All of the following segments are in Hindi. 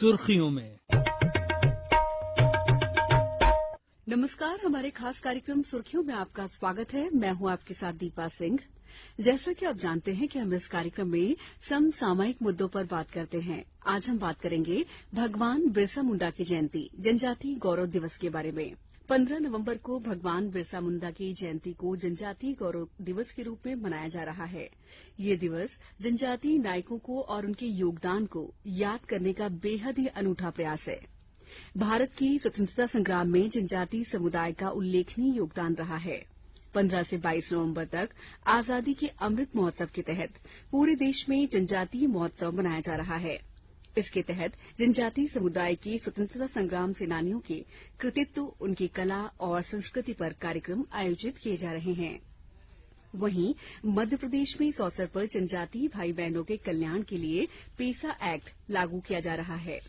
सुर्खियों में। नमस्कार, हमारे खास कार्यक्रम सुर्खियों में आपका स्वागत है। मैं हूं आपके साथ दीपा सिंह। जैसा कि आप जानते हैं कि हम इस कार्यक्रम में समसामयिक मुद्दों पर बात करते हैं। आज हम बात करेंगे भगवान बिरसा मुंडा की जयंती, जनजातीय गौरव दिवस के बारे में। 15 नवंबर को भगवान बिरसा मुंडा की जयंती को जनजातीय गौरव दिवस के रूप में मनाया जा रहा है। ये दिवस जनजातीय नायकों को और उनके योगदान को याद करने का बेहद ही अनूठा प्रयास है। भारत की स्वतंत्रता संग्राम में जनजातीय समुदाय का उल्लेखनीय योगदान रहा है। 15 से 22 नवंबर तक आजादी के अमृत महोत्सव के तहत पूरे देश में जनजातीय महोत्सव मनाया जा रहा है। इसके तहत जनजातीय समुदाय के स्वतंत्रता संग्राम सेनानियों के कृतित्व, उनकी कला और संस्कृति पर कार्यक्रम आयोजित किए जा रहे हैं। वहीं मध्य प्रदेश में इस अवसर पर जनजातीय भाई बहनों के कल्याण के लिए पेसा एक्ट लागू किया जा रहा है।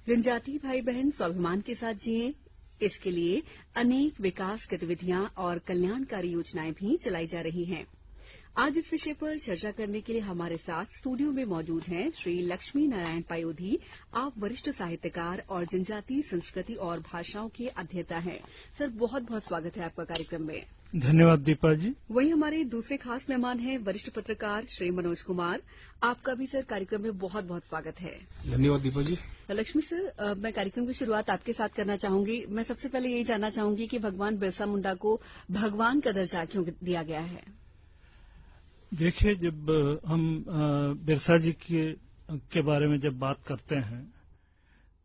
जनजातीय भाई बहन स्वाभिमान के साथ जिएं, इसके लिए अनेक विकास गतिविधियां और कल्याणकारी योजनाएं भी चलाई जा रही हैं। आज इस विषय पर चर्चा करने के लिए हमारे साथ स्टूडियो में मौजूद हैं श्री लक्ष्मी नारायण पायोधी। आप वरिष्ठ साहित्यकार और जनजातीय संस्कृति और भाषाओं के अध्येता हैं। सर, बहुत बहुत स्वागत है आपका कार्यक्रम में। धन्यवाद दीपा जी। वहीं हमारे दूसरे खास मेहमान हैं वरिष्ठ पत्रकार श्री मनोज कुमार। आपका भी सर कार्यक्रम में बहुत बहुत स्वागत है। धन्यवाद दीपा जी। लक्ष्मी सर, मैं कार्यक्रम की शुरुआत आपके साथ करना चाहूंगी। मैं सबसे पहले यही जानना चाहूंगी कि भगवान बिरसा मुंडा को भगवान का दर्जा क्यों दिया गया है? देखिए, जब हम बिरसा जी के बारे में जब बात करते हैं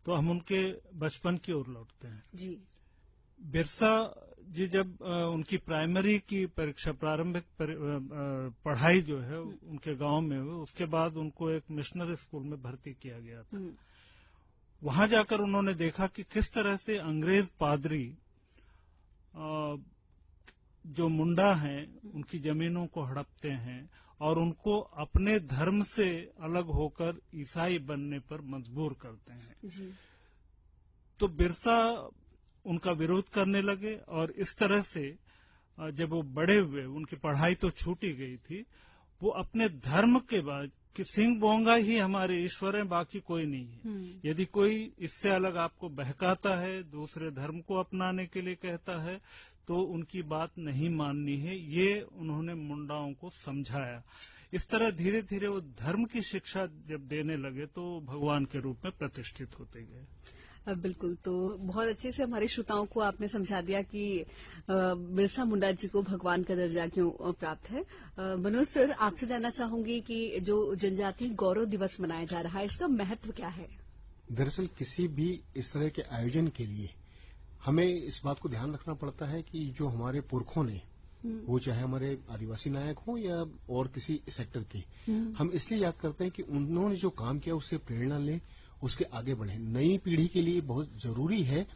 तो हम उनके बचपन की ओर लौटते हैं जी। बिरसा जी जब उनकी प्राइमरी की परीक्षा, प्रारंभिक पढ़ाई जो है उनके गांव में हुई, उसके बाद उनको एक मिशनरी स्कूल में भर्ती किया गया था। वहां जाकर उन्होंने देखा कि किस तरह से अंग्रेज पादरी जो मुंडा हैं उनकी जमीनों को हड़पते हैं और उनको अपने धर्म से अलग होकर ईसाई बनने पर मजबूर करते हैं जी। तो बिरसा उनका विरोध करने लगे और इस तरह से जब वो बड़े हुए, उनकी पढ़ाई तो छूटी गई थी, वो अपने धर्म के बाद कि सिंह बोंगा ही हमारे ईश्वर हैं, बाकी कोई नहीं है। यदि कोई इससे अलग आपको बहकाता है, दूसरे धर्म को अपनाने के लिए कहता है, तो उनकी बात नहीं माननी है। ये उन्होंने मुंडाओं को समझाया। इस तरह धीरे धीरे वो धर्म की शिक्षा जब देने लगे तो भगवान के रूप में प्रतिष्ठित होते गए। बिल्कुल, तो बहुत अच्छे से हमारे श्रोताओं को आपने समझा दिया कि बिरसा मुंडा जी को भगवान का दर्जा क्यों प्राप्त है। मनोज सर, आपसे जानना चाहूंगी कि जो जनजातीय गौरव दिवस मनाया जा रहा है, इसका महत्व क्या है? दरअसल किसी भी इस तरह के आयोजन के लिए हमें इस बात को ध्यान रखना पड़ता है कि जो हमारे पुरखों ने, वो चाहे हमारे आदिवासी नायक हों या और किसी सेक्टर के, हम इसलिए याद करते हैं कि उन्होंने जो काम किया उससे प्रेरणा लें, उसके आगे बढ़े। नई पीढ़ी के लिए बहुत जरूरी है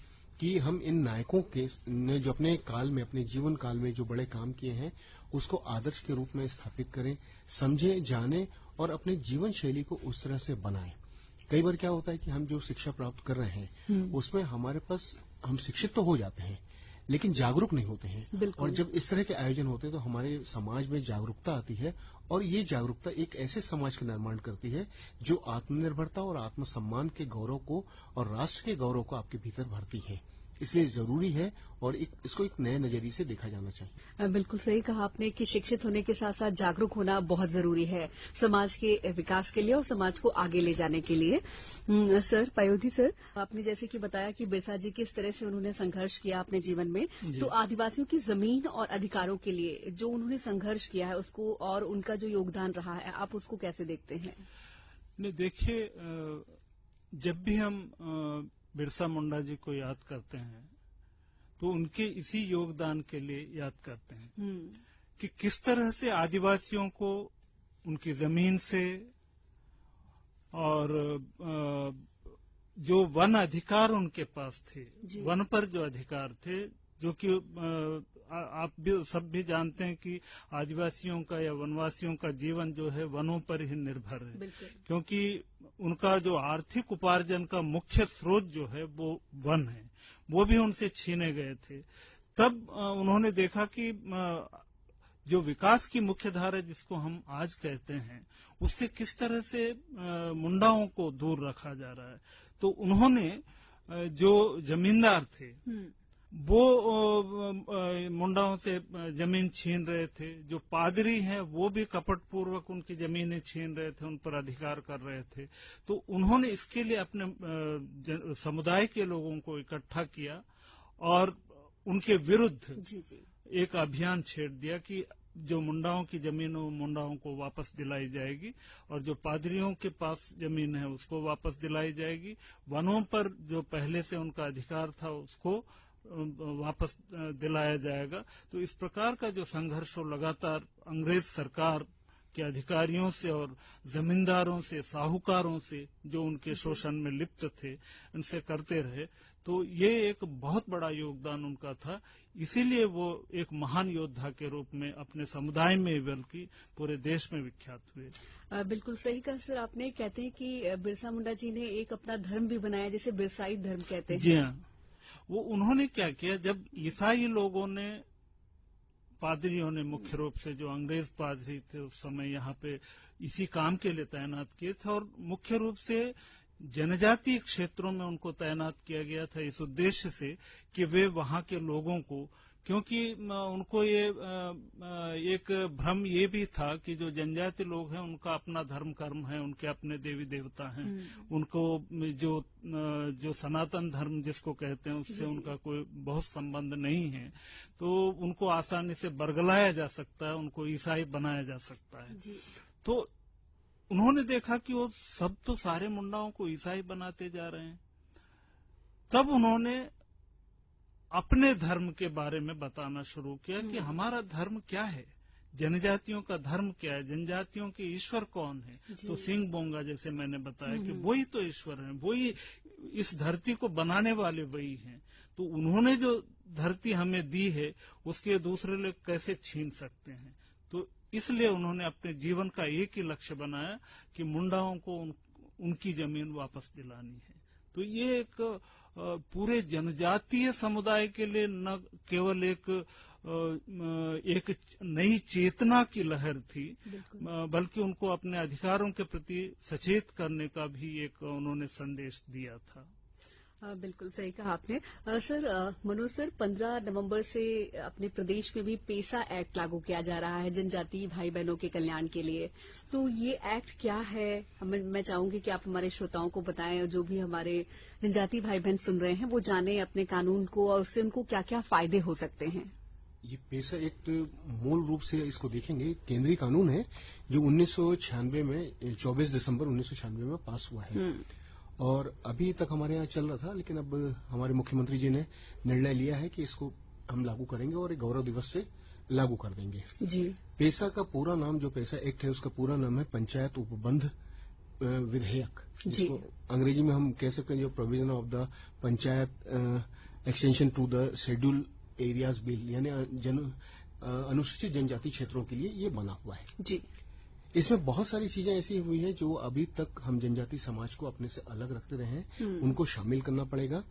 कि हम इन नायकों के ने जो अपने काल में, अपने जीवन काल में जो बड़े काम किए हैं, उसको आदर्श के रूप में स्थापित करें, समझें, जानें और अपने जीवन शैली को उस तरह से बनाएं। कई बार क्या होता है कि हम जो शिक्षा प्राप्त कर रहे हैं उसमें हमारे पास, हम शिक्षित तो हो जाते हैं लेकिन जागरूक नहीं होते हैं। और जब इस तरह के आयोजन होते हैं तो हमारे समाज में जागरूकता आती है और ये जागरूकता एक ऐसे समाज का निर्माण करती है जो आत्मनिर्भरता और आत्मसम्मान के गौरव को और राष्ट्र के गौरव को आपके भीतर भरती है। इसलिए जरूरी है और इसको एक नए नजरिए से देखा जाना चाहिए। बिल्कुल सही कहा आपने कि शिक्षित होने के साथ साथ जागरूक होना बहुत जरूरी है समाज के विकास के लिए और समाज को आगे ले जाने के लिए। सर पायोधी सर, आपने जैसे कि बताया कि बिरसा जी किस तरह से उन्होंने संघर्ष किया अपने जीवन में, तो आदिवासियों की जमीन और अधिकारों के लिए जो उन्होंने संघर्ष किया है उसको और उनका जो योगदान रहा है, आप उसको कैसे देखते हैं? देखिए, जब भी हम बिरसा मुंडा जी को याद करते हैं तो उनके इसी योगदान के लिए याद करते हैं कि किस तरह से आदिवासियों को उनकी जमीन से और जो वन अधिकार उनके पास थे, वन पर जो अधिकार थे, जो कि आप भी सब भी जानते हैं कि आदिवासियों का या वनवासियों का जीवन जो है वनों पर ही निर्भर है, क्योंकि उनका जो आर्थिक उपार्जन का मुख्य स्रोत जो है वो वन है, वो भी उनसे छीने गए थे। तब उन्होंने देखा कि जो विकास की मुख्य धारा जिसको हम आज कहते हैं, उससे किस तरह से मुंडाओं को दूर रखा जा रहा है। तो उन्होंने जो जमींदार थे वो मुंडाओं से जमीन छीन रहे थे, जो पादरी हैं वो भी कपटपूर्वक उनकी जमीनें छीन रहे थे, उन पर अधिकार कर रहे थे। तो उन्होंने इसके लिए अपने समुदाय के लोगों को इकट्ठा किया और उनके विरुद्ध एक अभियान छेड़ दिया कि जो मुंडाओं की जमीन है मुंडाओं को वापस दिलाई जाएगी और जो पादरियों के पास जमीन है उसको वापस दिलाई जाएगी। वनों पर जो पहले से उनका अधिकार था उसको वापस दिलाया जाएगा। तो इस प्रकार का जो संघर्ष हो लगातार अंग्रेज सरकार के अधिकारियों से और जमींदारों से, साहूकारों से जो उनके शोषण में लिप्त थे, उनसे करते रहे। तो ये एक बहुत बड़ा योगदान उनका था। इसीलिए वो एक महान योद्धा के रूप में अपने समुदाय में बल्कि पूरे देश में विख्यात हुए। बिल्कुल सही कहा सर आपने। कहते हैं कि बिरसा मुंडा जी ने एक अपना धर्म भी बनाया जिसे बिरसाई धर्म कहते हैं। जी हाँ, वो उन्होंने क्या किया, जब ईसाई लोगों ने, पादरियों ने मुख्य रूप से, जो अंग्रेज पादरी थे उस समय यहाँ पे इसी काम के लिए तैनात किए थे और मुख्य रूप से जनजातीय क्षेत्रों में उनको तैनात किया गया था इस उद्देश्य से कि वे वहां के लोगों को, क्योंकि उनको ये एक भ्रम ये भी था कि जो जनजाति लोग हैं उनका अपना धर्म कर्म है, उनके अपने देवी देवता हैं, उनको जो सनातन धर्म जिसको कहते हैं उससे उनका कोई बहुत संबंध नहीं है, तो उनको आसानी से बरगलाया जा सकता है, उनको ईसाई बनाया जा सकता है। तो उन्होंने देखा कि वो सब तो सारे मुंडाओं को ईसाई बनाते जा रहे हैं। तब उन्होंने अपने धर्म के बारे में बताना शुरू किया कि हमारा धर्म क्या है, जनजातियों का धर्म क्या है, जनजातियों के ईश्वर कौन है। तो सिंह बोंगा जैसे मैंने बताया कि वही तो ईश्वर है, वही इस धरती को बनाने वाले वही हैं। तो उन्होंने जो धरती हमें दी है उसके दूसरे लोग कैसे छीन सकते हैं। तो इसलिए उन्होंने अपने जीवन का एक ही लक्ष्य बनाया कि मुंडाओं को उनकी जमीन वापस दिलानी है। तो ये एक पूरे जनजातीय समुदाय के लिए न केवल एक नई चेतना की लहर थी, बल्कि उनको अपने अधिकारों के प्रति सचेत करने का भी एक उन्होंने संदेश दिया था। बिल्कुल सही कहा आपने। सर मनोज सर, 15 नवंबर से अपने प्रदेश में भी पेसा एक्ट लागू किया जा रहा है जनजातीय भाई बहनों के कल्याण के लिए। तो ये एक्ट क्या है, मैं चाहूंगी कि आप हमारे श्रोताओं को बताएं, जो भी हमारे जनजातीय भाई बहन सुन रहे हैं वो जाने अपने कानून को और उससे उनको क्या क्या फायदे हो सकते हैं। ये पेसा एक्ट मूल रूप से इसको देखेंगे केंद्रीय कानून है जो 1996 में 24 दिसंबर 1996 में पास हुआ है और अभी तक हमारे यहाँ चल रहा था, लेकिन अब हमारे मुख्यमंत्री जी ने निर्णय लिया है कि इसको हम लागू करेंगे और एक गौरव दिवस से लागू कर देंगे। जी। पेसा का पूरा नाम, जो पेसा एक्ट है उसका पूरा नाम है पंचायत उपबंध विधेयक, जिसको अंग्रेजी में हम कह सकते हैं जो provision of the panchayat extension to the scheduled areas bill, यानी अनुसूचित जनजाति क्षेत्रों के लिए ये बना हुआ है। जी। इसमें बहुत सारी चीजें ऐसी हुई हैं जो अभी तक हम जनजाति समाज को अपने से अलग रखते रहे हैं, उनको शामिल करना पड़ेगा।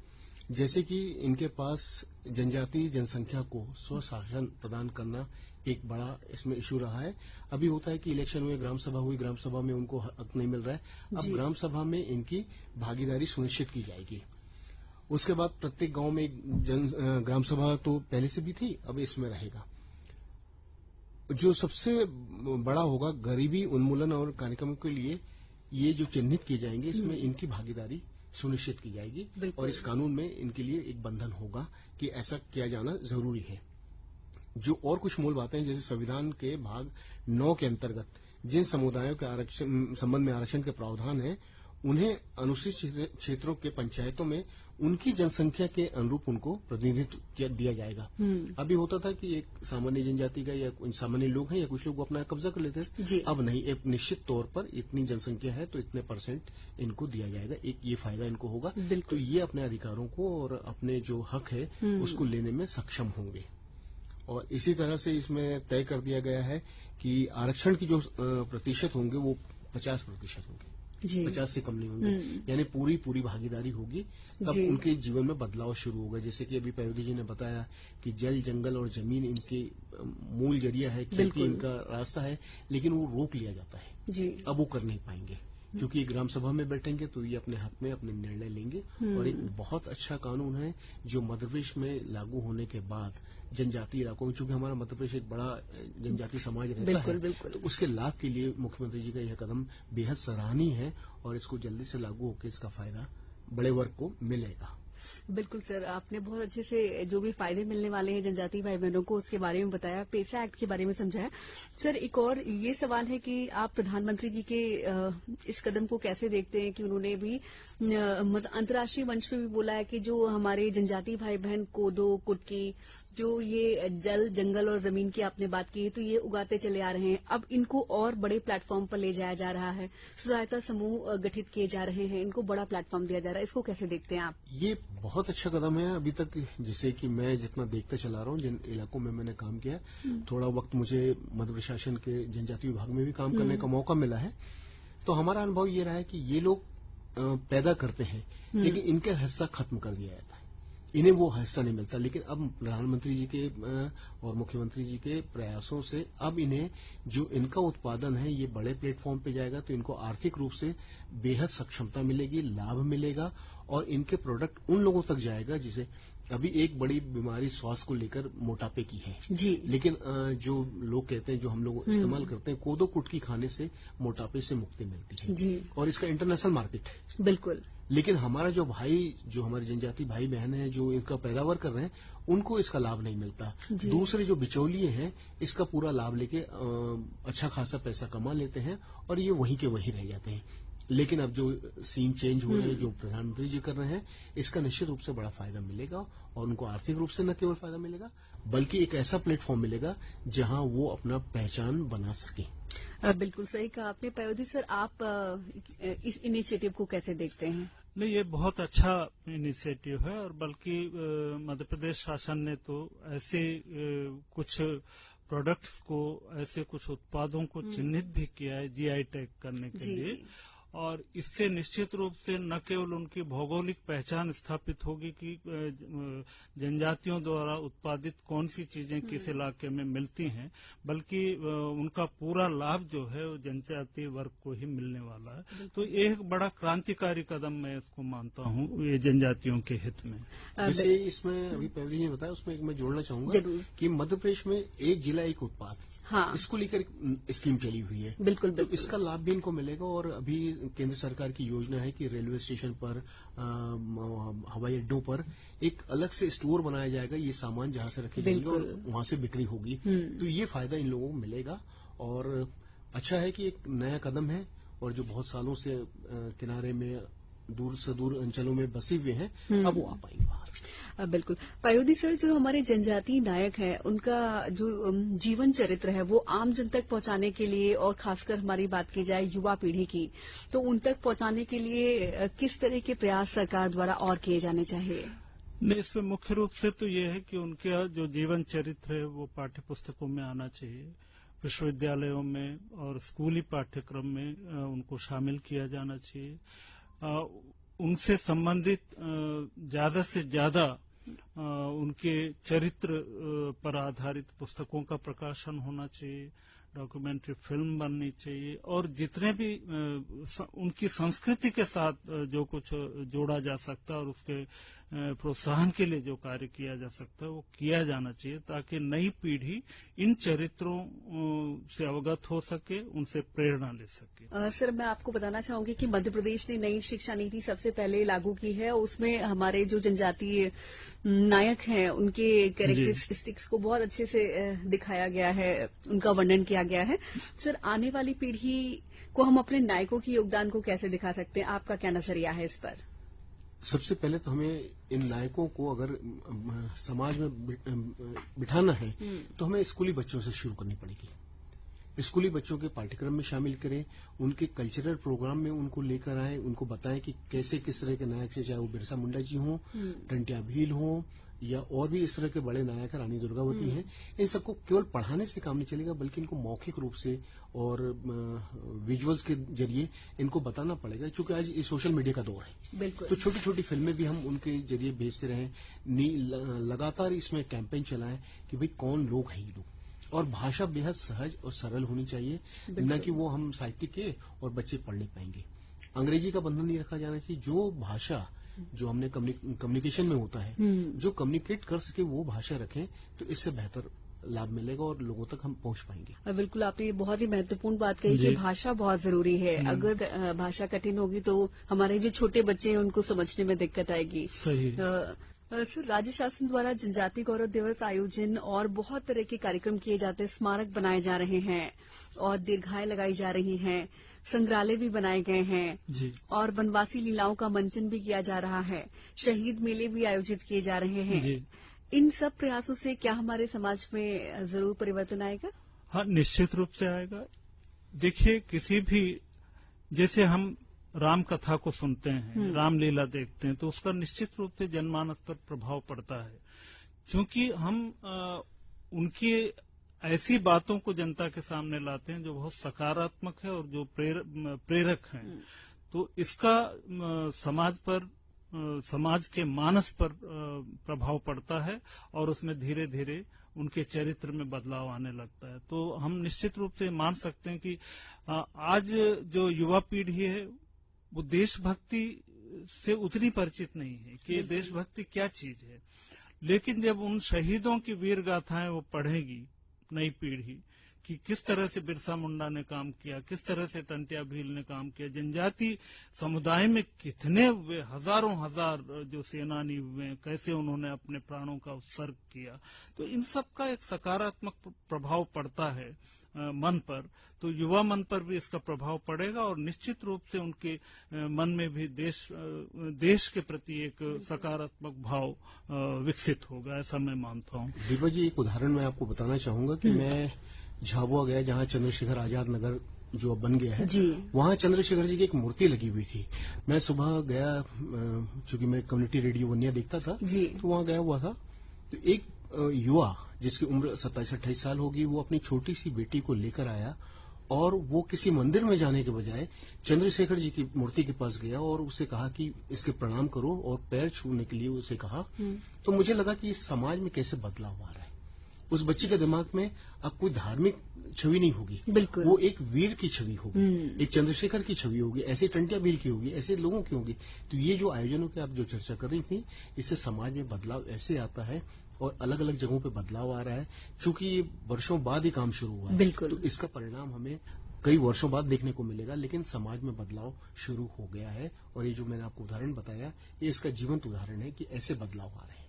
जैसे कि इनके पास जनजाति जनसंख्या को स्वशासन प्रदान करना एक बड़ा इसमें इशू रहा है। अभी होता है कि इलेक्शन हुए, ग्राम सभा हुई, ग्राम सभा में उनको हक नहीं मिल रहा है। अब ग्राम सभा में इनकी भागीदारी सुनिश्चित की जाएगी। उसके बाद प्रत्येक गांव में एक ग्राम सभा तो पहले से भी थी, अब इसमें रहेगा। जो सबसे बड़ा होगा गरीबी उन्मूलन और कार्यक्रमों के लिए ये जो चिन्हित किए जाएंगे, इसमें इनकी भागीदारी सुनिश्चित की जाएगी और इस कानून में इनके लिए एक बंधन होगा कि ऐसा किया जाना जरूरी है। जो और कुछ मूल बातें, जैसे संविधान के भाग 9 के अंतर्गत जिन समुदायों के आरक्षण संबंध में आरक्षण के प्रावधान है, उन्हें अनुसूचित क्षेत्रों के पंचायतों में उनकी जनसंख्या के अनुरूप उनको प्रतिनिधित्व दिया जाएगा। अभी होता था कि एक सामान्य जनजाति का या सामान्य लोग हैं या कुछ लोग अपना कब्जा कर लेते थे। अब नहीं, एक निश्चित तौर पर इतनी जनसंख्या है तो इतने % इनको दिया जाएगा। एक ये फायदा इनको होगा, तो ये अपने अधिकारों को और अपने जो हक है उसको लेने में सक्षम होंगे। और इसी तरह से इसमें तय कर दिया गया है कि आरक्षण की जो प्रतिशत होंगे वो 50% होंगे। जी। 50 से कम नहीं होंगे, यानी पूरी भागीदारी होगी, तब जी। उनके जीवन में बदलाव शुरू होगा। जैसे कि अभी पयोधी जी ने बताया कि जल, जंगल और जमीन इनके मूल जरिया है, खेती बिल्कुल। इनका रास्ता है, लेकिन वो रोक लिया जाता है। जी। अब वो कर नहीं पाएंगे, क्योंकि ग्राम सभा में बैठेंगे तो ये अपने हक में अपने निर्णय लेंगे। और एक बहुत अच्छा कानून है जो मध्य प्रदेश में लागू होने के बाद जनजातीय इलाकों में, चूंकि हमारा मध्य प्रदेश एक बड़ा जनजातीय समाज रहता बिल्कुल, है, बिल्कुल। तो उसके लाभ के लिए मुख्यमंत्री जी का यह कदम बेहद सराहनीय है और इसको जल्दी से लागू होकर इसका फायदा बड़े वर्ग को मिलेगा। बिल्कुल सर, आपने बहुत अच्छे से जो भी फायदे मिलने वाले हैं जनजातीय भाई बहनों को उसके बारे में बताया, पेसा एक्ट के बारे में समझाया। सर, एक और ये सवाल है कि आप प्रधानमंत्री जी के इस कदम को कैसे देखते हैं कि उन्होंने भी अंतर्राष्ट्रीय मंच पे भी बोला है कि जो हमारे जनजातीय भाई बहन कोदो, कुटकी, जो ये जल, जंगल और जमीन की आपने बात की, तो ये उगाते चले आ रहे हैं, अब इनको और बड़े प्लेटफॉर्म पर ले जाया जा रहा है, सहायता समूह गठित किए जा रहे हैं, इनको बड़ा प्लेटफॉर्म दिया जा रहा है, इसको कैसे देखते हैं आप? ये बहुत अच्छा कदम है। अभी तक जैसे कि मैं जितना देखता चला रहा हूँ, जिन इलाकों में मैंने काम किया, थोड़ा वक्त मुझे मध्य प्रशासन के जनजातीय विभाग में भी काम करने का मौका मिला है, तो हमारा अनुभव ये रहा है कि ये लोग पैदा करते हैं, लेकिन इनका हिस्सा खत्म कर दिया जाता है, इन्हें वो हिस्सा नहीं मिलता। लेकिन अब प्रधानमंत्री जी के और मुख्यमंत्री जी के प्रयासों से अब इन्हें जो इनका उत्पादन है ये बड़े प्लेटफॉर्म पे जाएगा, तो इनको आर्थिक रूप से बेहद सक्षमता मिलेगी, लाभ मिलेगा और इनके प्रोडक्ट उन लोगों तक जाएगा जिसे अभी एक बड़ी बीमारी स्वास्थ्य को लेकर मोटापे की है जी। लेकिन जो लोग कहते हैं, जो हम लोग इस्तेमाल करते हैं, कोदो कुटकी खाने से मोटापे से मुक्ति मिलती है जी। और इसका इंटरनेशनल मार्केट है। बिल्कुल। लेकिन हमारा जो हमारे जनजाति भाई बहन हैं जो इसका पैदावार कर रहे हैं, उनको इसका लाभ नहीं मिलता। दूसरे जो बिचौलिए हैं इसका पूरा लाभ लेके अच्छा खासा पैसा कमा लेते हैं और ये वहीं के वहीं रह जाते हैं। लेकिन अब जो सीन चेंज हो रहे हैं, जो प्रधानमंत्री जी कर रहे हैं, इसका निश्चित रूप से बड़ा फायदा मिलेगा और उनको आर्थिक रूप से न केवल फायदा मिलेगा बल्कि एक ऐसा प्लेटफॉर्म मिलेगा जहां वो अपना पहचान बना सके। बिल्कुल सही कहा आपने। पयोधी सर, आप इस इनिशिएटिव को कैसे देखते हैं? नहीं, ये बहुत अच्छा इनिशिएटिव है और बल्कि मध्य प्रदेश शासन ने तो ऐसे कुछ प्रोडक्ट्स को, ऐसे कुछ उत्पादों को चिन्हित भी किया है जीआई टैग करने के लिए। जी। और इससे निश्चित रूप से न केवल उनकी भौगोलिक पहचान स्थापित होगी कि जनजातियों द्वारा उत्पादित कौन सी चीजें किस इलाके में मिलती हैं, बल्कि उनका पूरा लाभ जो है वो जनजातीय वर्ग को ही मिलने वाला है। तो ये एक बड़ा क्रांतिकारी कदम मैं इसको मानता हूँ, ये जनजातियों के हित में। जैसे इसमें अभी पहले ने बताया, उसमें एक मैं जोड़ना चाहूंगा कि मध्य प्रदेश में एक जिला एक उत्पाद, हाँ, इसको लेकर स्कीम चली हुई है। बिल्कुल, तो इसका लाभ भी इनको मिलेगा और अभी केंद्र सरकार की योजना है कि रेलवे स्टेशन पर, हवाई अड्डों पर एक अलग से स्टोर बनाया जाएगा, ये सामान जहां से रखे जाएंगे और वहां से बिक्री होगी। तो ये फायदा इन लोगों को मिलेगा और अच्छा है कि एक नया कदम है और जो बहुत सालों से किनारे में दूर से दूर अंचलों में बसे हुए हैं, अब वो आ पाएंगे बाहर। बिल्कुल। पयोधी सर, जो हमारे जनजातीय नायक हैं, उनका जो जीवन चरित्र है वो आम जन तक पहुंचाने के लिए, और खासकर हमारी बात की जाए युवा पीढ़ी की, तो उन तक पहुंचाने के लिए किस तरह के प्रयास सरकार द्वारा और किए जाने चाहिए? नहीं, इसमें मुख्य रूप से तो ये है कि उनका जो जीवन चरित्र है वो पाठ्य पुस्तकों में आना चाहिए, विश्वविद्यालयों में और स्कूली पाठ्यक्रम में उनको शामिल किया जाना चाहिए। उनसे संबंधित ज्यादा से ज्यादा उनके चरित्र पर आधारित पुस्तकों का प्रकाशन होना चाहिए, डॉक्यूमेंट्री फिल्म बननी चाहिए और जितने भी उनकी संस्कृति के साथ जो कुछ जोड़ा जा सकता है और उसके प्रोत्साहन के लिए जो कार्य किया जा सकता है वो किया जाना चाहिए, ताकि नई पीढ़ी इन चरित्रों से अवगत हो सके, उनसे प्रेरणा ले सके। सर, मैं आपको बताना चाहूंगी कि मध्य प्रदेश ने नई शिक्षा नीति सबसे पहले लागू की है। उसमें हमारे जो जनजातीय नायक हैं उनके कैरेक्टरिस्टिक्स को बहुत अच्छे से दिखाया गया है, उनका वर्णन किया गया है। सर, आने वाली पीढ़ी को हम अपने नायकों के योगदान को कैसे दिखा सकते हैं? आपका क्या नजरिया है इस पर? सबसे पहले तो हमें इन नायकों को अगर समाज में बिठाना है तो हमें स्कूली बच्चों से शुरू करनी पड़ेगी। स्कूली बच्चों के पाठ्यक्रम में शामिल करें, उनके कल्चरल प्रोग्राम में उनको लेकर आए, उनको बताएं कि कैसे किस तरह के नायक से, चाहे वो बिरसा मुंडा जी हों, टंट्या भील हों या और भी इस तरह के बड़े नायक रानी दुर्गावती हैं, इन सबको केवल पढ़ाने से काम नहीं चलेगा, बल्कि इनको मौखिक रूप से और विजुअल्स के जरिए इनको बताना पड़ेगा, क्योंकि आज ये सोशल मीडिया का दौर है। बिल्कुल। तो छोटी छोटी फिल्में भी हम उनके जरिए भेजते रहें, लगातार इसमें कैंपेन चलाएं कि भाई कौन लोग हैं ये लोग, और भाषा बेहद सहज और सरल होनी चाहिए, न कि वो हम साहित्य के और बच्चे पढ़ नहीं पाएंगे। अंग्रेजी का बंधन नहीं रखा जाना चाहिए। जो भाषा जो हमने कम्युनिकेशन में होता है, जो कम्युनिकेट कर सके वो भाषा रखें, तो इससे बेहतर लाभ मिलेगा और लोगों तक हम पहुंच पाएंगे। बिल्कुल, आपने ये बहुत ही महत्वपूर्ण बात कही कि भाषा बहुत जरूरी है। अगर भाषा कठिन होगी तो हमारे जो छोटे बच्चे हैं उनको समझने में दिक्कत आएगी। सही। सर, राज्य शासन द्वारा जनजाति गौरव दिवस आयोजन और बहुत तरह के कार्यक्रम किए जाते हैं, स्मारक बनाए जा रहे हैं और दीर्घाएं लगाई जा रही हैं, संग्रहालय भी बनाए गए हैं जी। और वनवासी लीलाओं का मंचन भी किया जा रहा है, शहीद मेले भी आयोजित किए जा रहे हैं जी। इन सब प्रयासों से क्या हमारे समाज में जरूर परिवर्तन आएगा? हाँ, निश्चित रूप से आएगा। देखिए, किसी भी, जैसे हम राम कथा को सुनते हैं, रामलीला देखते हैं, तो उसका निश्चित रूप से जनमानस पर प्रभाव पड़ता है, क्योंकि हम उनकी ऐसी बातों को जनता के सामने लाते हैं जो बहुत सकारात्मक है और जो प्रेरक हैं। तो इसका समाज पर, समाज के मानस पर प्रभाव पड़ता है और उसमें धीरे धीरे उनके चरित्र में बदलाव आने लगता है। तो हम निश्चित रूप से मान सकते हैं कि आज जो युवा पीढ़ी है वो देशभक्ति से उतनी परिचित नहीं है कि देशभक्ति क्या चीज है, लेकिन जब उन शहीदों की वीर गाथाएं वो पढ़ेगी नई पीढ़ी कि किस तरह से बिरसा मुंडा ने काम किया, किस तरह से टंट्या भील ने काम किया, जनजाति समुदाय में कितने हजारों हजार जो सेनानी हुए हैं, कैसे उन्होंने अपने प्राणों का उत्सर्ग किया, तो इन सब का एक सकारात्मक प्रभाव पड़ता है मन पर। तो युवा मन पर भी इसका प्रभाव पड़ेगा और निश्चित रूप से उनके मन में भी देश के प्रति एक सकारात्मक भाव विकसित होगा, ऐसा मैं मानता हूँ। दीपक जी, एक उदाहरण मैं आपको बताना चाहूंगा कि मैं झाबुआ गया, जहाँ चंद्रशेखर आजाद नगर जो अब बन गया है, वहाँ चंद्रशेखर जी की एक मूर्ति लगी हुई थी। मैं सुबह गया, चूंकि मैं कम्युनिटी रेडियो वन्या देखता था, तो वहाँ गया हुआ था। तो एक युवा जिसकी उम्र 27-28 साल होगी, वो अपनी छोटी सी बेटी को लेकर आया और वो किसी मंदिर में जाने के बजाय चंद्रशेखर जी की मूर्ति के पास गया और उसे कहा कि इसके प्रणाम करो और पैर छूने के लिए उसे कहा। तो मुझे लगा कि इस समाज में कैसे बदलाव आ रहा है। उस बच्ची के दिमाग में अब कोई धार्मिक छवि नहीं होगी, वो एक वीर की छवि होगी, एक चंद्रशेखर की छवि होगी, ऐसे टंट्या भील की होगी, ऐसे लोगों की होगी। तो ये जो आयोजनों की आप जो चर्चा कर रही थी, इससे समाज में बदलाव ऐसे आता है और अलग अलग जगहों पे बदलाव आ रहा है। चूंकि ये वर्षों बाद ही काम शुरू हुआ है, तो इसका परिणाम हमें कई वर्षों बाद देखने को मिलेगा, लेकिन समाज में बदलाव शुरू हो गया है। और ये जो मैंने आपको उदाहरण बताया, ये इसका जीवंत उदाहरण है कि ऐसे बदलाव आ रहे हैं।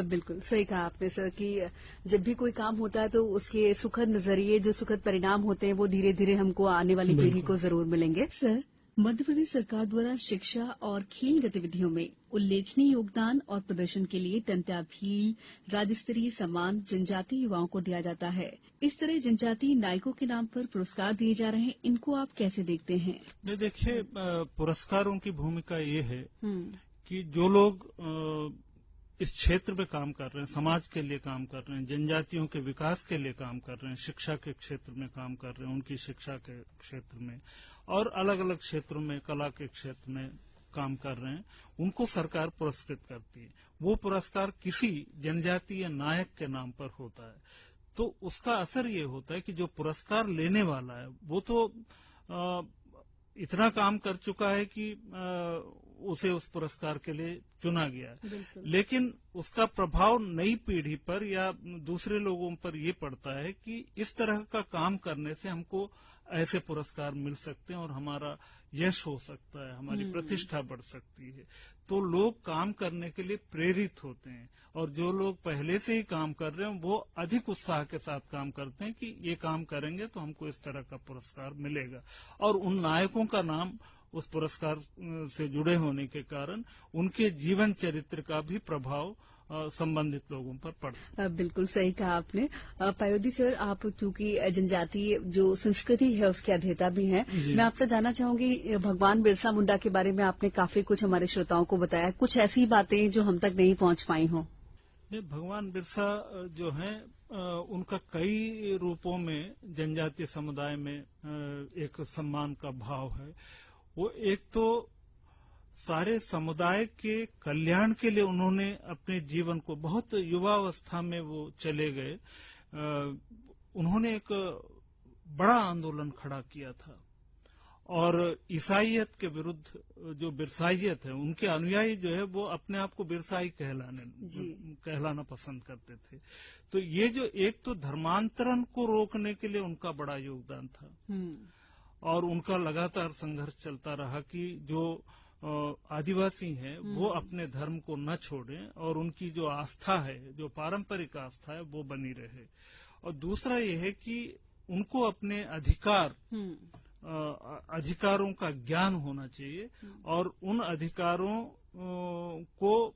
बिल्कुल सही कहा आपने सर कि जब भी कोई काम होता है तो उसके सुखद नजरिए, जो सुखद परिणाम होते हैं, वो धीरे धीरे हमको आने वाली पीढ़ी को जरूर मिलेंगे। सर, मध्य प्रदेश सरकार द्वारा शिक्षा और खेल गतिविधियों में उल्लेखनीय योगदान और प्रदर्शन के लिए टंट्या भील राज्य स्तरीय सम्मान जनजातीय युवाओं को दिया जाता है। इस तरह जनजातीय नायकों के नाम पर पुरस्कार दिए जा रहे हैं, इनको आप कैसे देखते हैं? देखिए, पुरस्कारों की भूमिका ये है कि जो लोग इस क्षेत्र में काम कर रहे हैं, समाज के लिए काम कर रहे हैं, जनजातियों के विकास के लिए काम कर रहे हैं, शिक्षा के क्षेत्र में काम कर रहे हैं, उनकी शिक्षा के क्षेत्र में और अलग अलग क्षेत्रों में, कला के क्षेत्र में काम कर रहे हैं, उनको सरकार पुरस्कृत करती है। वो पुरस्कार किसी जनजातीय नायक के नाम पर होता है, तो उसका असर ये होता है कि जो पुरस्कार लेने वाला है वो तो इतना काम कर चुका है कि उसे उस पुरस्कार के लिए चुना गया है, लेकिन उसका प्रभाव नई पीढ़ी पर या दूसरे लोगों पर ये पड़ता है कि इस तरह का काम करने से हमको ऐसे पुरस्कार मिल सकते हैं और हमारा यश हो सकता है, हमारी प्रतिष्ठा बढ़ सकती है। तो लोग काम करने के लिए प्रेरित होते हैं और जो लोग पहले से ही काम कर रहे हैं वो अधिक उत्साह के साथ काम करते हैं कि ये काम करेंगे तो हमको इस तरह का पुरस्कार मिलेगा। और उन नायकों का नाम उस पुरस्कार से जुड़े होने के कारण उनके जीवन चरित्र का भी प्रभाव संबंधित लोगों पर पड़ता। बिल्कुल सही कहा आपने। पायोदी सर, आप चूंकि जनजातीय जो संस्कृति है उसके अध्येता भी हैं, मैं आपसे जानना चाहूंगी, भगवान बिरसा मुंडा के बारे में आपने काफी कुछ हमारे श्रोताओं को बताया, कुछ ऐसी बातें जो हम तक नहीं पहुंच पाई हों। भगवान बिरसा जो हैं उनका कई रूपों में जनजातीय समुदाय में एक सम्मान का भाव है। वो एक तो सारे समुदाय के कल्याण के लिए उन्होंने अपने जीवन को, बहुत युवावस्था में वो चले गए, उन्होंने एक बड़ा आंदोलन खड़ा किया था और ईसाईयत के विरुद्ध जो बिरसाइयत है, उनके अनुयायी जो है वो अपने आप को बिरसाई कहलाना पसंद करते थे। तो ये जो एक तो धर्मांतरण को रोकने के लिए उनका बड़ा योगदान था और उनका लगातार संघर्ष चलता रहा कि जो आदिवासी हैं वो अपने धर्म को न छोड़ें और उनकी जो आस्था है, जो पारंपरिक आस्था है, वो बनी रहे। और दूसरा ये है कि उनको अपने अधिकारों का ज्ञान होना चाहिए और उन अधिकारों को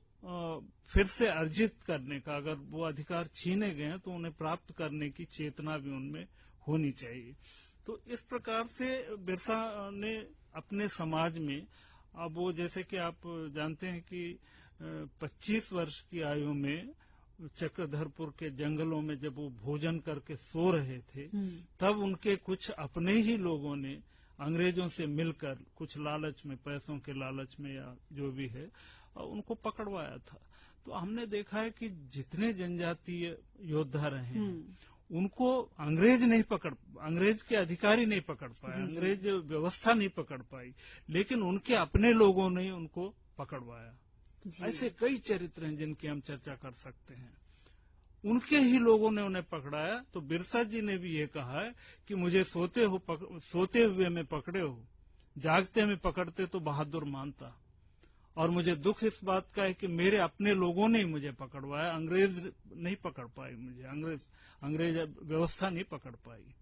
फिर से अर्जित करने का, अगर वो अधिकार छीने गए हैं तो उन्हें प्राप्त करने की चेतना भी उनमें होनी चाहिए। तो इस प्रकार से बिरसा ने अपने समाज में, अब वो जैसे कि आप जानते हैं कि 25 वर्ष की आयु में चक्रधरपुर के जंगलों में जब वो भोजन करके सो रहे थे, तब उनके कुछ अपने ही लोगों ने अंग्रेजों से मिलकर कुछ लालच में, पैसों के लालच में या जो भी है, उनको पकड़वाया था। तो हमने देखा है कि जितने जनजातीय योद्धा रहे हैं उनको अंग्रेज के अधिकारी नहीं पकड़ पाए, अंग्रेज व्यवस्था नहीं पकड़ पाई, लेकिन उनके अपने लोगों ने उनको पकड़वाया। ऐसे कई चरित्र हैं जिनकी हम चर्चा कर सकते हैं। उनके ही लोगों ने उन्हें पकड़ाया। तो बिरसा जी ने भी ये कहा है कि मुझे सोते हुए में पकड़े हो, जागते में पकड़ते तो बहादुर मानता। और मुझे दुख इस बात का है कि मेरे अपने लोगों ने ही मुझे पकड़वाया, अंग्रेज नहीं पकड़ पाई मुझे, अंग्रेज व्यवस्था नहीं पकड़ पाई।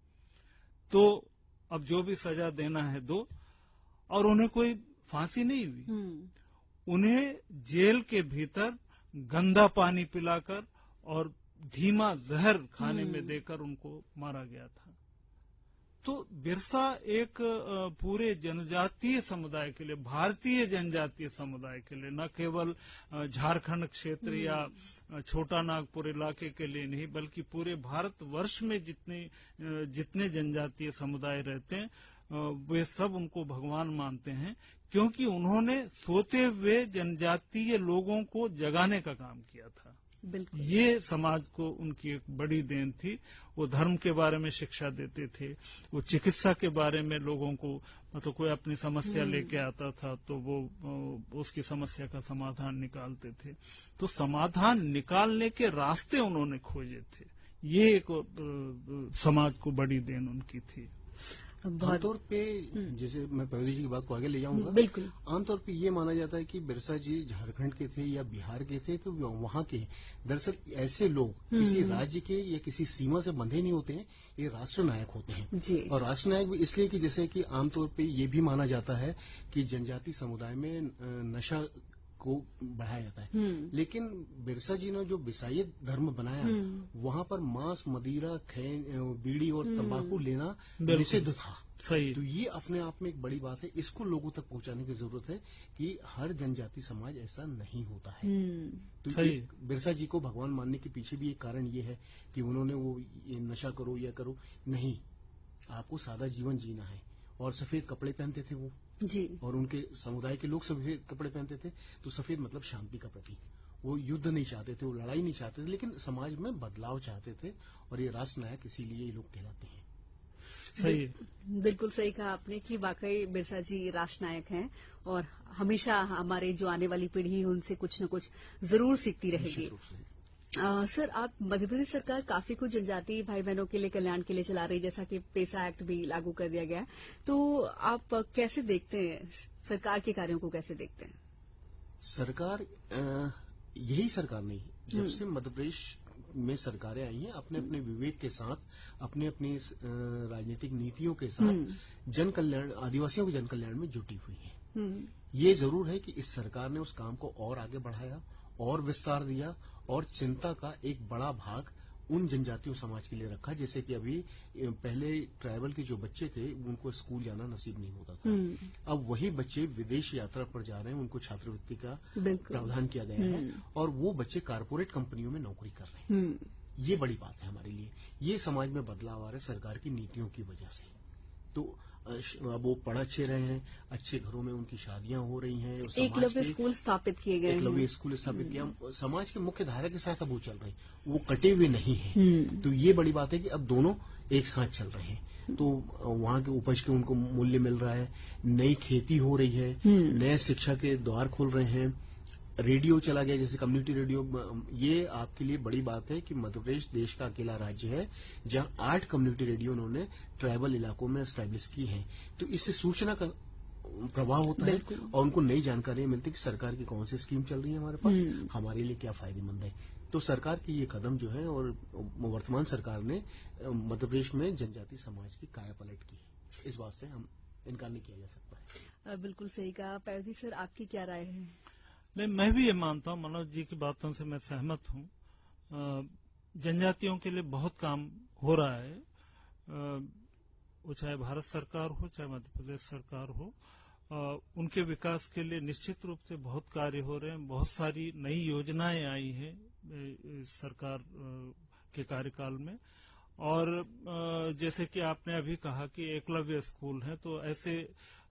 तो अब जो भी सजा देना है दो। और उन्हें कोई फांसी नहीं हुई, उन्हें जेल के भीतर गंदा पानी पिलाकर और धीमा जहर खाने में देकर उनको मारा गया था। तो बिरसा एक पूरे जनजातीय समुदाय के लिए, भारतीय जनजातीय समुदाय के लिए, न केवल झारखंड क्षेत्र या छोटा नागपुर इलाके के लिए नहीं, बल्कि पूरे भारतवर्ष में जितने जनजातीय समुदाय रहते हैं वे सब उनको भगवान मानते हैं, क्योंकि उन्होंने सोते हुए जनजातीय लोगों को जगाने का काम किया था। ये समाज को उनकी एक बड़ी देन थी। वो धर्म के बारे में शिक्षा देते थे, वो चिकित्सा के बारे में लोगों को, मतलब कोई अपनी समस्या लेके आता था तो वो उसकी समस्या का समाधान निकालते थे। तो समाधान निकालने के रास्ते उन्होंने खोजे थे। ये एक समाज को बड़ी देन उनकी थी। आमतौर पे, जैसे मैं पहले जी की बात को आगे ले जाऊंगा, बिल्कुल, आमतौर पे ये माना जाता है कि बिरसा जी झारखंड के थे या बिहार के थे, तो वहाँ के दरअसल ऐसे लोग किसी राज्य के या किसी सीमा से बंधे नहीं होते हैं, ये राष्ट्र नायक होते हैं जी। और राष्ट्र नायक भी इसलिए कि जैसे कि आमतौर पे ये भी माना जाता है कि जनजाति समुदाय में नशा को बढ़ाया जाता है, लेकिन बिरसा जी ने जो बिसाई धर्म बनाया वहाँ पर मांस, मदिरा, बीड़ी और तंबाकू लेना निषिद्ध था। सही। तो ये अपने आप में एक बड़ी बात है, इसको लोगों तक पहुंचाने की जरूरत है कि हर जनजाति समाज ऐसा नहीं होता है। तो सही। बिरसा जी को भगवान मानने के पीछे भी एक कारण ये है कि उन्होंने वो ये नशा करो या करो नहीं, आपको सादा जीवन जीना है। और सफेद कपड़े पहनते थे वो जी, और उनके समुदाय के लोग सफेद कपड़े पहनते थे। तो सफेद मतलब शांति का प्रतीक। वो युद्ध नहीं चाहते थे, वो लड़ाई नहीं चाहते थे, लेकिन समाज में बदलाव चाहते थे और ये राष्ट्र नायक इसीलिए ये लोग कहलाते हैं। सही, बिल्कुल सही कहा आपने कि वाकई बिरसा जी राष्ट्र नायक हैं और हमेशा हमारे जो आने वाली पीढ़ी है उनसे कुछ न कुछ जरूर सीखती रहेगी। सर, आप मध्य प्रदेश सरकार काफी कुछ जनजातीय भाई बहनों के लिए कल्याण के लिए चला रही है, जैसा कि पेसा एक्ट भी लागू कर दिया गया है। तो आप कैसे देखते हैं, सरकार के कार्यों को कैसे देखते हैं? सरकार, यही सरकार नहीं, जब से मध्य प्रदेश में सरकारें आई हैं, अपने अपने विवेक के साथ, अपने अपने राजनीतिक नीतियों के साथ जन कल्याण, आदिवासियों के जन कल्याण में जुटी हुई है। ये जरूर है कि इस सरकार ने उस काम को और आगे बढ़ाया और विस्तार दिया और चिंता का एक बड़ा भाग उन जनजातियों समाज के लिए रखा, जैसे कि अभी पहले ट्राइबल के जो बच्चे थे उनको स्कूल जाना नसीब नहीं होता था। अब वही बच्चे विदेश यात्रा पर जा रहे हैं, उनको छात्रवृत्ति का प्रावधान किया गया है और वो बच्चे कारपोरेट कंपनियों में नौकरी कर रहे हैं। ये बड़ी बात है हमारे लिए। ये समाज में बदलाव आ रहा है सरकार की नीतियों की वजह से। तो अब वो पढ़ अच्छे रहे हैं, अच्छे घरों में उनकी शादियां हो रही हैं, एकलव्य स्कूल स्थापित किए गए, एकलव्य स्कूल स्थापित किया, समाज के मुख्य धारा के साथ अब वो चल रहे हैं, वो कटे हुए नहीं हैं। तो ये बड़ी बात है कि अब दोनों एक साथ चल रहे हैं। तो वहां के उपज के उनको मूल्य मिल रहा है, नई खेती हो रही है, नए शिक्षा के द्वार खुल रहे हैं, रेडियो चला गया जैसे कम्युनिटी रेडियो। ये आपके लिए बड़ी बात है कि मध्य प्रदेश देश का अकेला राज्य है जहां 8 कम्युनिटी रेडियो उन्होंने ट्राइबल इलाकों में एस्टैब्लिश की हैं। तो इससे सूचना का प्रवाह होता है और उनको नई जानकारियां मिलती है कि सरकार की कौन सी स्कीम चल रही है हमारे पास, हमारे लिए क्या फायदेमंद है। तो सरकार की ये कदम जो है और वर्तमान सरकार ने मध्य प्रदेश में जनजातीय समाज की काया पलट की है, इस बात से हम इनकार नहीं किया जा सकता है। बिल्कुल सही कहा। पायोधी सर, आपकी क्या राय है? नहीं, मैं भी ये मानता हूँ, मनोज जी की बातों से मैं सहमत हूँ। जनजातियों के लिए बहुत काम हो रहा है, वो चाहे भारत सरकार हो चाहे मध्य प्रदेश सरकार हो, उनके विकास के लिए निश्चित रूप से बहुत कार्य हो रहे हैं। बहुत सारी नई योजनाएं आई हैं सरकार के कार्यकाल में। और जैसे कि आपने अभी कहा कि एकलव्य स्कूल हैं, तो ऐसे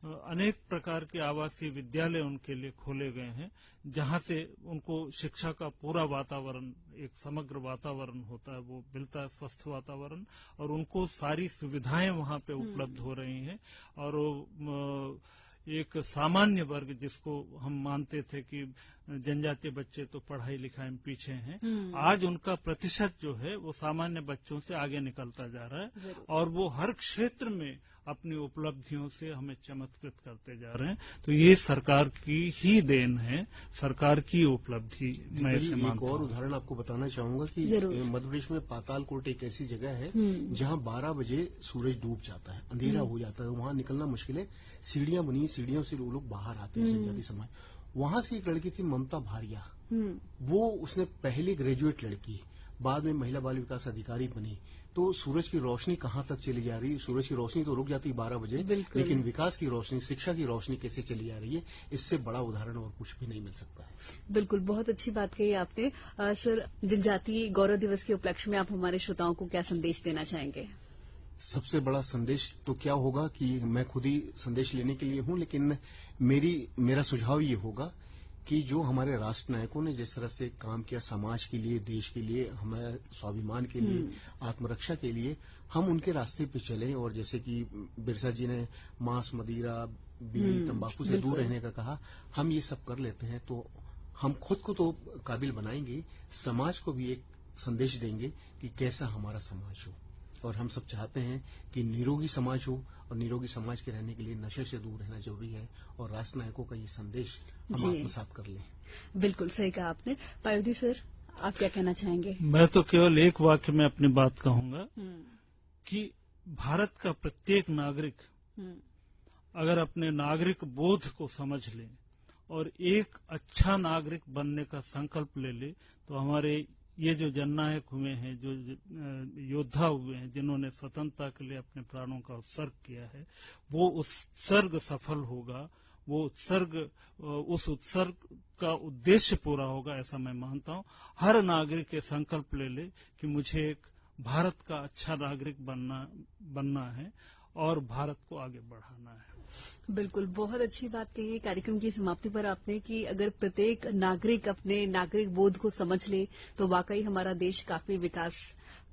अनेक प्रकार के आवासीय विद्यालय उनके लिए खोले गए हैं, जहां से उनको शिक्षा का पूरा वातावरण, एक समग्र वातावरण होता है, वो मिलता है, स्वस्थ वातावरण, और उनको सारी सुविधाएं वहां पे उपलब्ध हो रही हैं। और वो एक सामान्य वर्ग जिसको हम मानते थे कि जनजातीय बच्चे तो पढ़ाई लिखाई में पीछे हैं, आज उनका प्रतिशत जो है वो सामान्य बच्चों से आगे निकलता जा रहा है और वो हर क्षेत्र में अपनी उपलब्धियों से हमें चमत्कृत करते जा रहे हैं। तो ये सरकार की ही देन है, सरकार की उपलब्धि मैं इसे मानता हूं। एक और उदाहरण आपको बताना चाहूंगा कि मध्य प्रदेश में पातालकोट एक ऐसी जगह है जहां 12 बजे सूरज डूब जाता है, अंधेरा हो जाता है, वहां निकलना मुश्किल है। सीढ़ियां बनी, सीढ़ियों से लोग बाहर आते हैं जनजाति समाज। वहां से एक लड़की थी ममता भारिया, वो उसने पहली ग्रेजुएट लड़की, बाद में महिला बाल विकास अधिकारी बनी। तो सूरज की रोशनी कहाँ तक चली जा रही है? सूरज की रोशनी तो रुक जाती है 12 बजे, लेकिन विकास की रोशनी, शिक्षा की रोशनी कैसे चली जा रही है, इससे बड़ा उदाहरण और कुछ भी नहीं मिल सकता है। बिल्कुल, बहुत अच्छी बात कही आपने। सर, जनजातीय गौरव दिवस के उपलक्ष्य में आप हमारे श्रोताओं को क्या संदेश देना चाहेंगे? सबसे बड़ा संदेश तो क्या होगा कि मैं खुद ही संदेश लेने के लिए हूं, लेकिन मेरा सुझाव ये होगा कि जो हमारे राष्ट्र नायकों ने जिस तरह से काम किया समाज के लिए, देश के लिए, हमारे स्वाभिमान के लिए, आत्मरक्षा के लिए, हम उनके रास्ते पे चलें। और जैसे कि बिरसा जी ने मांस, मदिरा, बीड़ी, तंबाकू से दूर रहने का कहा, हम ये सब कर लेते हैं तो हम खुद को तो काबिल बनाएंगे, समाज को भी एक संदेश देंगे कि कैसा हमारा समाज हो। और हम सब चाहते हैं कि निरोगी समाज हो, और निरोगी समाज के रहने के लिए नशे से दूर रहना जरूरी है। और राष्ट्र नायकों का ये संदेश हम आत्मसात कर लें। बिल्कुल सही कहा आपने। पायोधी सर, आप क्या कहना चाहेंगे? मैं तो केवल एक वाक्य में अपनी बात कहूंगा कि भारत का प्रत्येक नागरिक अगर अपने नागरिक बोध को समझ ले और एक अच्छा नागरिक बनने का संकल्प ले ले, तो हमारे ये जो जननायक हुए हैं, जो योद्धा हुए हैं, जिन्होंने स्वतंत्रता के लिए अपने प्राणों का उत्सर्ग किया है, वो उत्सर्ग सफल होगा, वो उस उत्सर्ग का उद्देश्य पूरा होगा, ऐसा मैं मानता हूं। हर नागरिक ये संकल्प ले ले कि मुझे एक भारत का अच्छा नागरिक बनना है और भारत को आगे बढ़ाना है। बिल्कुल, बहुत अच्छी बात कही है कार्यक्रम की समाप्ति पर आपने कि अगर प्रत्येक नागरिक अपने नागरिक बोध को समझ ले तो वाकई हमारा देश काफी विकास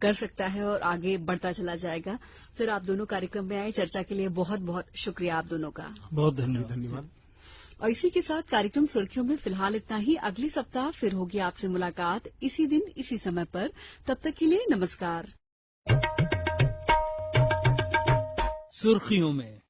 कर सकता है और आगे बढ़ता चला जाएगा। फिर आप दोनों कार्यक्रम में आए, चर्चा के लिए बहुत बहुत शुक्रिया आप दोनों का। बहुत धन्यवाद। और इसी के साथ कार्यक्रम सुर्खियों में फिलहाल इतना ही। अगले सप्ताह फिर होगी आपसे मुलाकात इसी दिन इसी समय पर। तब तक के लिए नमस्कार। सुर्खियों में